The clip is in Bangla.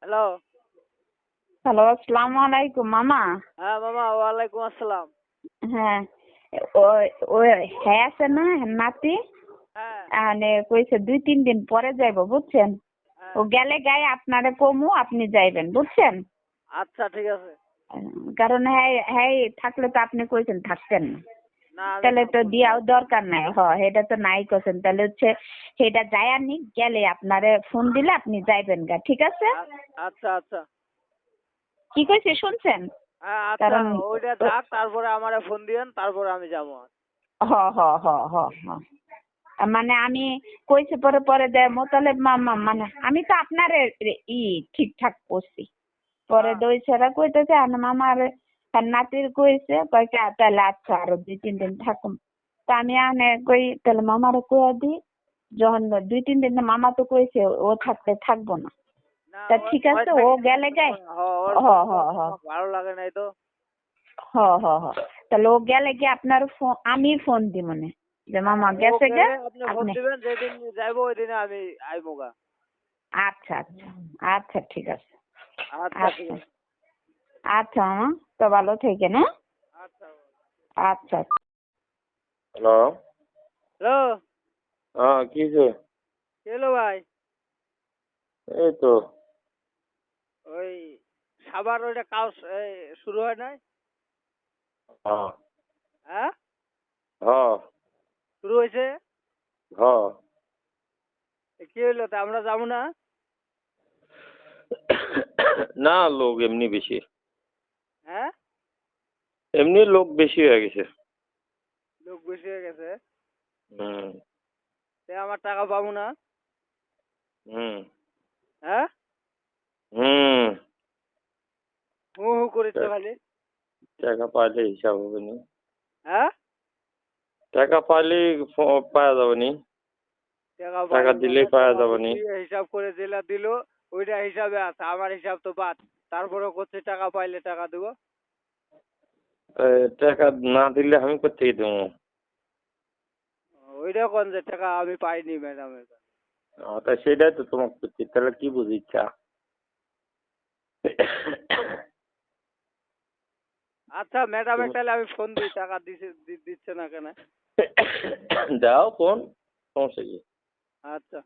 হ্যালো। হ্যালো, আসসালামু আলাইকুম মামা। হ্যাঁ মামা, ওয়ালাইকুম আসসালাম। হ্যাঁ, ওই ওই হ্যাঁ আছে না নাতি, হ্যাঁ মানে কইছে 2-3 দিন পরে যাইব, বুঝছেন? ও হ্যাঁ, গেলে গায়ে আপনারে কমু, আপনি যাইবেন, বুঝছেন? আচ্ছা ঠিক আছে। কারণ হ্যাঁ হ্যাঁ থাকলে তো আপনি কইছেন থাকতেন না, না আমি তাহলে তো থাকবো না। দিয়াও দরকার নাই। এটা তো নাই কছেন, তাহলে হচ্ছে সেটা যায় আনি, গেলে আপনারে ফোন দিলে আপনি যাইবেন গা, ঠিক আছে? আচ্ছা আচ্ছা। কি কইছে শুনছেন? হ্যাঁ আচ্ছা, কারণ ওইটা যাক, তারপরে আমারে ফোন দিয়েন, তারপরে আমি যাবো। হ হ হ হ হ মানে আমি কইছে পরে পরে দেয় মোতালেব মামা, মানে আমি তো আপনার ঠিকঠাক করছি। পরে হ্যাঁ দইছেরা কইতেছে আর মামার তার নাতির কইছে কয়েকটা, তাহলে আচ্ছা আরো 2-3 দিন থাকুন। তা আমি আনে কই তাহলে মামারে কইয়া দি, যখন 2-3 দিন মামা তো কইছে ও থাকতে থাকবো না। না, তা ওর ঠিক ভয় আছে, ও থাকে না, গেলে গায়। ওর হ হ বন্ধু হ আমার ভালো লাগে নাই তো। হ হ হ তাহলে ও গেলে গিয়ে আপনার ফোন, আমি ফোন দি মনে যে হ্যাঁ, মামা ও গেছে গে গেলে আপনি ফোন আপনি। দিবেন, যেদিন যাইবো ওই দিনে আমি আইমোগা। আচ্ছা আচ্ছা আচ্ছা, ঠিক আছে। আচ্ছা ঠিক আচ্ছা আছে। আচ্ছা মামা, তো ভালো থেকেন, হ্যাঁ? আচ্ছা। আচ্ছা। হ্যালো। হ্যালো। হ্যাঁ, কি যে? হ্যালো ভাই। এই তো। ওই সাবার ওইটা কাজ শুরু হয় নাই? হ্যাঁ হ্যাঁ, হ্যাঁ শুরু হয়েছে। হ্যাঁ। কি হইলো, তা আমরা যাবো না? না, লোক এমনি বেশি। হ্যাঁ, এমনি লোক বেশি হয়ে গেছে। লোক বেশি হয়ে গেছে। হুম আমার টাকা পাবো না? হুম হ্যাঁ, হুম। হু হু করিস খালি। টাকা পাইলে হিসাব হবে নি। হ্যাঁ, টাকা পাইলে পাওয়া যাবে নি। টাকা টাকা পাইলে দিলেই মানে পাওয়া টাকা যাবে নি। দিবি, হিসাব করে জেলা দিল, ওইটা হিসাবে আছে, আমার হিসাব তো বাদ। তারপরে করছে টাকা পাইলে টাকা দেবো। টাকা না দিলে আমি কোথেকে দেবো? ওইটা কোন যে টাকা আমি পাইনি ম্যাডামের কাছে। তা সেটাই তো তোমাকে করছি, তাহলে কি বুঝিচ্ছা? আচ্ছা ম্যাডামের তাহলে আমি ফোন দিই, টাকা দিচ্ছে না কেন? দাও ফোন, সমস্যা কি? আচ্ছা।